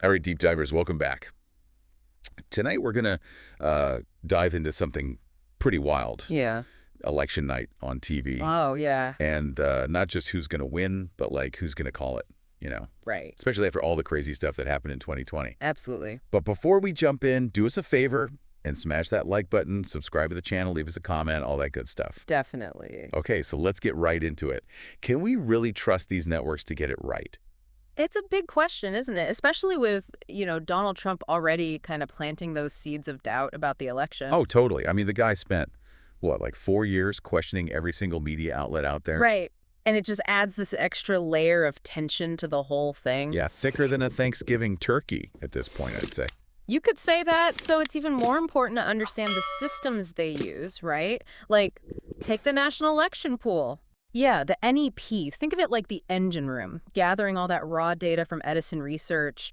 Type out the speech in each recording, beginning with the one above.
All right, deep divers, welcome back. Tonight we're going to dive into something pretty wild. Yeah. Election night on TV. Oh, yeah. And not just who's going to win, but like who's going to call it, you know? Right. Especially after all the crazy stuff that happened in 2020. Absolutely. But before we jump in, do us a favor and smash that like button, subscribe to the channel, leave us a comment, all that good stuff. Definitely. Okay, so let's get right into it. Can we really trust these networks to get it right? It's a big question, isn't it? Especially with, Donald Trump already kind of planting those seeds of doubt about the election. Oh, totally. I mean, the guy spent, what, like 4 years questioning every single media outlet out there? Right. And it just adds this extra layer of tension to the whole thing. Yeah, thicker than a Thanksgiving turkey at this point, I'd say. You could say that. So it's even more important to understand the systems they use, right? Like, take the National Election Pool. Yeah, the NEP. Think of it like the engine room, gathering all that raw data from Edison Research,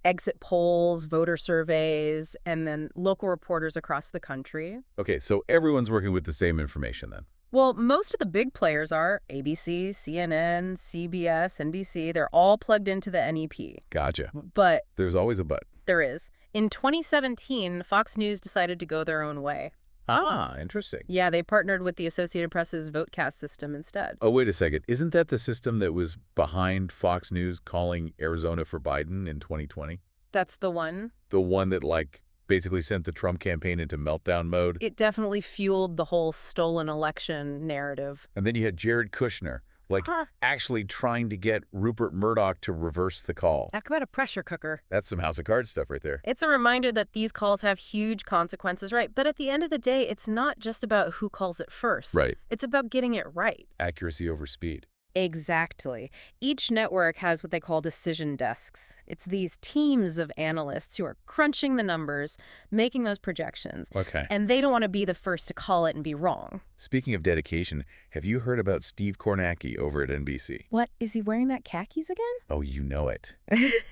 exit polls, voter surveys, and then local reporters across the country. Okay, so everyone's working with the same information then. Well, most of the big players are ABC, CNN, CBS, NBC. They're all plugged into the NEP. Gotcha. But There's always a but. there is. In 2017, Fox News decided to go their own way. Ah, interesting. Yeah, they partnered with the Associated Press's VoteCast system instead. Oh, wait a second. Isn't that the system that was behind Fox News calling Arizona for Biden in 2020? That's the one. The one that, like, basically sent the Trump campaign into meltdown mode? It definitely fueled the whole stolen election narrative. And then you had Jared Kushner, like, actually trying to get Rupert Murdoch to reverse the call. Talk about a pressure cooker. That's some House of Cards stuff right there. It's a reminder that these calls have huge consequences, right? But at the end of the day, it's not just about who calls it first. Right. It's about getting it right. Accuracy over speed. Exactly. Each network has what they call decision desks. It's these teams of analysts who are crunching the numbers, making those projections. Okay. And they don't want to be the first to call it and be wrong. Speaking of dedication, have you heard about Steve Kornacki over at NBC? What? Is he wearing that khakis again? Oh, you know it.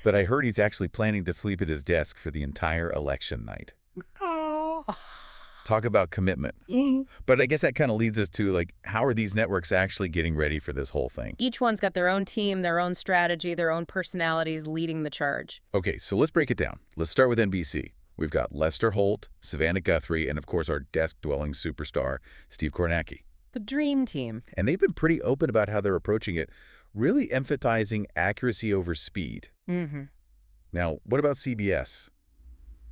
But I heard he's actually planning to sleep at his desk for the entire election night. Oh. Talk about commitment. But I guess that kind of leads us to, like, how are these networks actually getting ready for this whole thing? Each one's got their own team, their own strategy, their own personalities leading the charge. Okay, so let's break it down. Let's start with NBC. We've got Lester Holt, Savannah Guthrie, and of course our desk-dwelling superstar, Steve Kornacki. The dream team. And they've been pretty open about how they're approaching it, really emphasizing accuracy over speed. Mm-hmm. Now, what about CBS?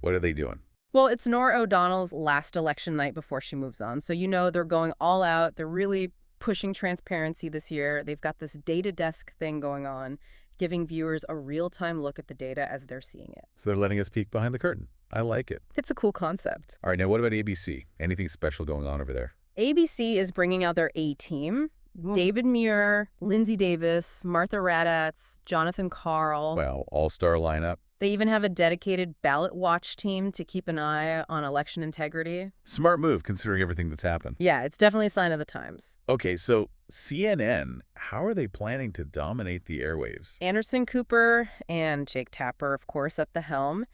What are they doing? Well, it's Norah O'Donnell's last election night before she moves on. So they're going all out. They're really pushing transparency this year. They've got this data desk thing going on, giving viewers a real-time look at the data as they're seeing it. So they're letting us peek behind the curtain. I like it. It's a cool concept. All right, now what about ABC? Anything special going on over there? ABC is bringing out their A-team. David Muir, Lindsay Davis, Martha Raddatz, Jonathan Karl. Well, all-star lineup. They even have a dedicated ballot watch team to keep an eye on election integrity. Smart move, considering everything that's happened. Yeah, it's definitely a sign of the times. Okay, so CNN, how are they planning to dominate the airwaves? Anderson Cooper and Jake Tapper, of course, at the helm.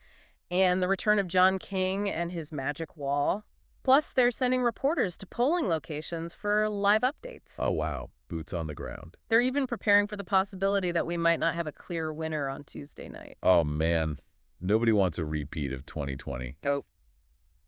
And the return of John King and his magic wall. Plus, they're sending reporters to polling locations for live updates. Oh, wow. Boots on the ground. They're even preparing for the possibility that we might not have a clear winner on Tuesday night. Oh, man. Nobody wants a repeat of 2020. Oh.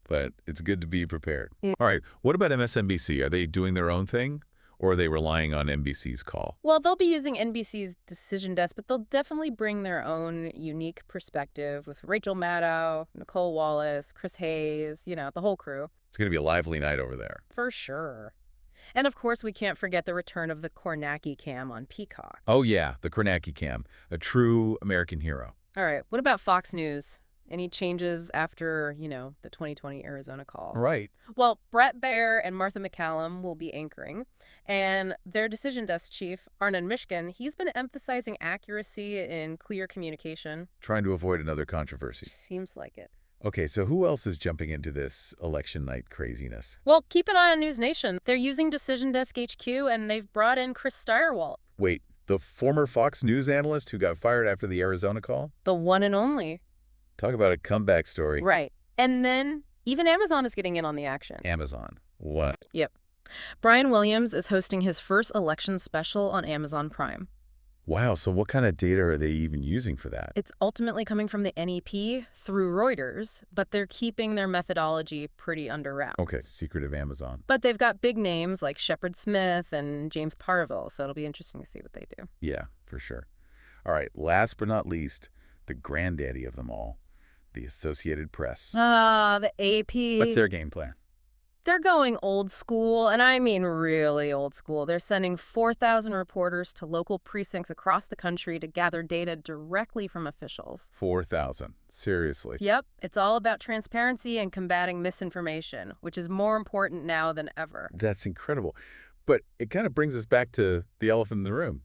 But it's good to be prepared. All right, what about MSNBC? Are they doing their own thing, or are they relying on NBC's call? Well, they'll be using NBC's decision desk, but they'll definitely bring their own unique perspective with Rachel Maddow, Nicole Wallace, Chris Hayes, the whole crew. It's going to be a lively night over there. For sure. And of course, we can't forget the return of the Kornacki cam on Peacock. Oh, yeah, the Kornacki cam, a true American hero. All right, what about Fox News? Any changes after, the 2020 Arizona call? Right. Well, Brett Baer and Martha McCallum will be anchoring. And their decision desk chief, Arnon Mishkin, he's been emphasizing accuracy and clear communication. Trying to avoid another controversy. Seems like it. Okay, so who else is jumping into this election night craziness? Well, keep an eye on News Nation. They're using Decision Desk HQ, and they've brought in Chris Steyerwalt. Wait, the former Fox News analyst who got fired after the Arizona call? The one and only. Talk about a comeback story. Right. And then even Amazon is getting in on the action. Amazon. What? Yep. Brian Williams is hosting his first election special on Amazon Prime. Wow, so what kind of data are they even using for that? It's ultimately coming from the NEP through Reuters, but they're keeping their methodology pretty under wraps. Okay, secret of Amazon. But they've got big names like Shepard Smith and James Parville, so it'll be interesting to see what they do. Yeah, for sure. All right, last but not least, the granddaddy of them all, the Associated Press. Ah, the AP. What's their game plan? They're going old school, and I mean really old school. They're sending 4,000 reporters to local precincts across the country to gather data directly from officials. 4,000. Seriously. Yep, it's all about transparency and combating misinformation, which is more important now than ever. That's incredible. But it kind of brings us back to the elephant in the room,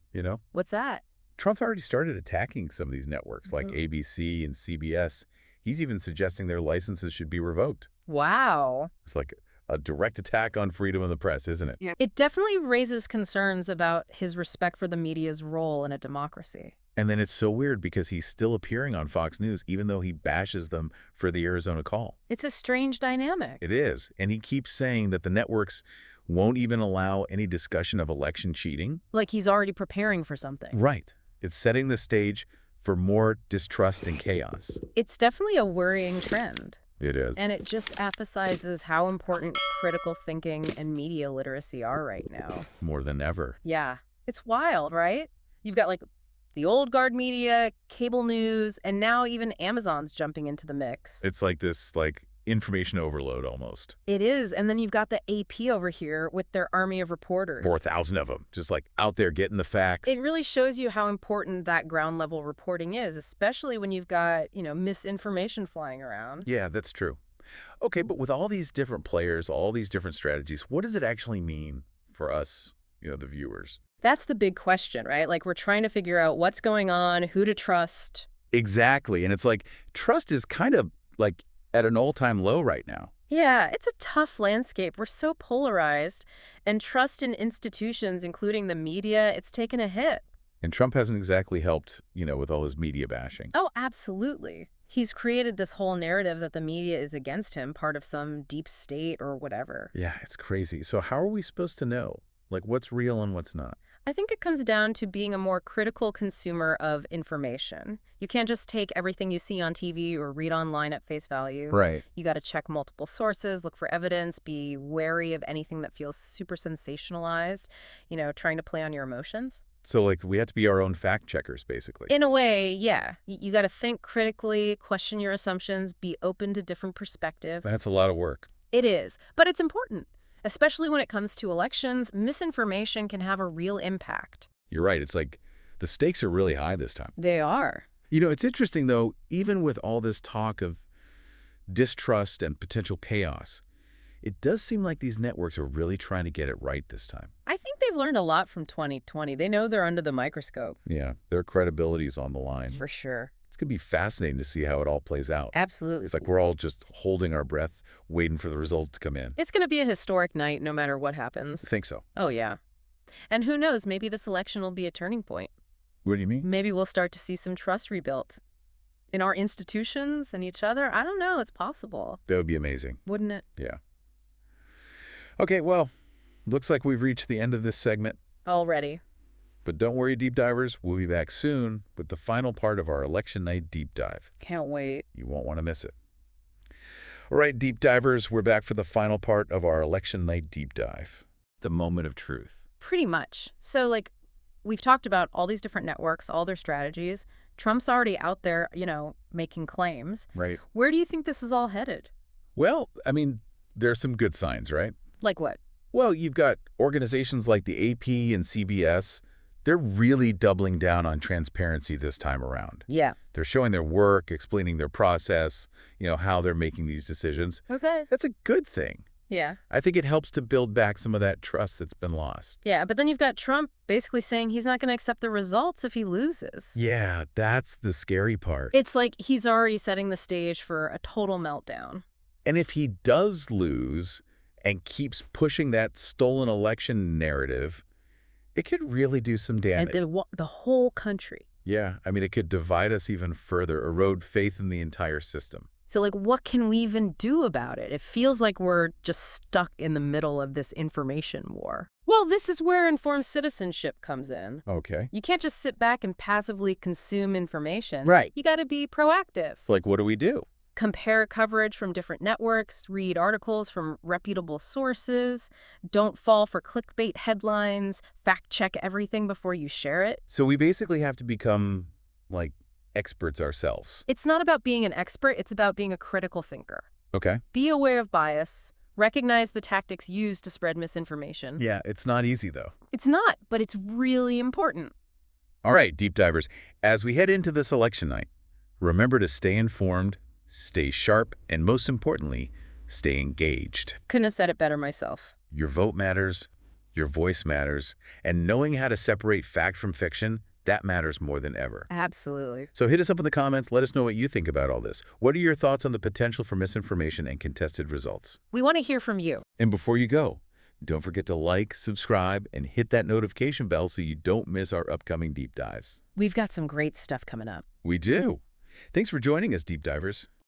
What's that? Trump's already started attacking some of these networks like ABC and CBS. He's even suggesting their licenses should be revoked. Wow. It's like a direct attack on freedom of the press, isn't it? Yeah. It definitely raises concerns about his respect for the media's role in a democracy. And then it's so weird because he's still appearing on Fox News, even though he bashes them for the Arizona call. It's a strange dynamic. It is. And he keeps saying that the networks won't even allow any discussion of election cheating. Like he's already preparing for something. Right. It's setting the stage for more distrust and chaos. It's definitely a worrying trend. It is. And it just emphasizes how important critical thinking and media literacy are right now. More than ever. Yeah. It's wild, right? You've got like the old guard media, cable news, and now even Amazon's jumping into the mix. It's like this information overload almost. It is. And then you've got the AP over here with their army of reporters. 4,000 of them, just out there getting the facts. It really shows you how important that ground level reporting is, especially when you've got, misinformation flying around. Yeah, that's true. Okay, but with all these different players, all these different strategies, what does it actually mean for us, the viewers? That's the big question, right? Like we're trying to figure out what's going on, who to trust. Exactly. And it's trust is kind of at an all-time low right now. Yeah, it's a tough landscape. We're so polarized, and trust in institutions, including the media, it's taken a hit. And Trump hasn't exactly helped, with all his media bashing. Oh, absolutely. He's created this whole narrative that the media is against him, part of some deep state or whatever. Yeah, it's crazy. So how are we supposed to know? What's real and what's not? I think it comes down to being a more critical consumer of information. You can't just take everything you see on TV or read online at face value. Right. You got to check multiple sources, look for evidence, be wary of anything that feels super sensationalized, trying to play on your emotions. So, we have to be our own fact checkers, basically. In a way, yeah. You got to think critically, question your assumptions, be open to different perspectives. That's a lot of work. It is, but it's important. Especially when it comes to elections, misinformation can have a real impact. You're right. It's the stakes are really high this time. They are. It's interesting, though, even with all this talk of distrust and potential chaos, it does seem like these networks are really trying to get it right this time. I think they've learned a lot from 2020. They know they're under the microscope. Yeah, their credibility is on the line. For sure. It's going to be fascinating to see how it all plays out. Absolutely. It's we're all just holding our breath, waiting for the results to come in. It's going to be a historic night no matter what happens. I think so. Oh, yeah. And who knows, maybe this election will be a turning point. What do you mean? Maybe we'll start to see some trust rebuilt. In our institutions and each other. I don't know. It's possible. That would be amazing. Wouldn't it? Yeah. Okay, well, looks like we've reached the end of this segment. Already. But don't worry, deep divers. We'll be back soon with the final part of our election night deep dive. Can't wait. You won't want to miss it. All right, deep divers, we're back for the final part of our election night deep dive. The moment of truth. Pretty much. So, we've talked about all these different networks, all their strategies. Trump's already out there, making claims. Right. Where do you think this is all headed? Well, there are some good signs, right? Like what? Well, you've got organizations like the AP and CBS. They're really doubling down on transparency this time around. Yeah. They're showing their work, explaining their process, how they're making these decisions. Okay. That's a good thing. Yeah. I think it helps to build back some of that trust that's been lost. Yeah, but then you've got Trump basically saying he's not going to accept the results if he loses. Yeah, that's the scary part. It's like he's already setting the stage for a total meltdown. And if he does lose and keeps pushing that stolen election narrative, it could really do some damage. And the whole country. Yeah, it could divide us even further, erode faith in the entire system. So, what can we even do about it? It feels like we're just stuck in the middle of this information war. Well, this is where informed citizenship comes in. Okay. You can't just sit back and passively consume information. Right. You got to be proactive. Like, what do we do? Compare coverage from different networks, read articles from reputable sources, don't fall for clickbait headlines, fact-check everything before you share it. So we basically have to become, like, experts ourselves. It's not about being an expert, it's about being a critical thinker. Okay. Be aware of bias, recognize the tactics used to spread misinformation. Yeah, it's not easy, though. It's not, but it's really important. All right, deep divers, as we head into this election night, remember to stay informed, stay sharp, and most importantly, stay engaged. Couldn't have said it better myself. Your vote matters, your voice matters, and knowing how to separate fact from fiction, that matters more than ever. Absolutely. So hit us up in the comments, let us know what you think about all this. What are your thoughts on the potential for misinformation and contested results? We want to hear from you. And before you go, don't forget to like, subscribe, and hit that notification bell so you don't miss our upcoming deep dives. We've got some great stuff coming up. We do. Thanks for joining us, deep divers.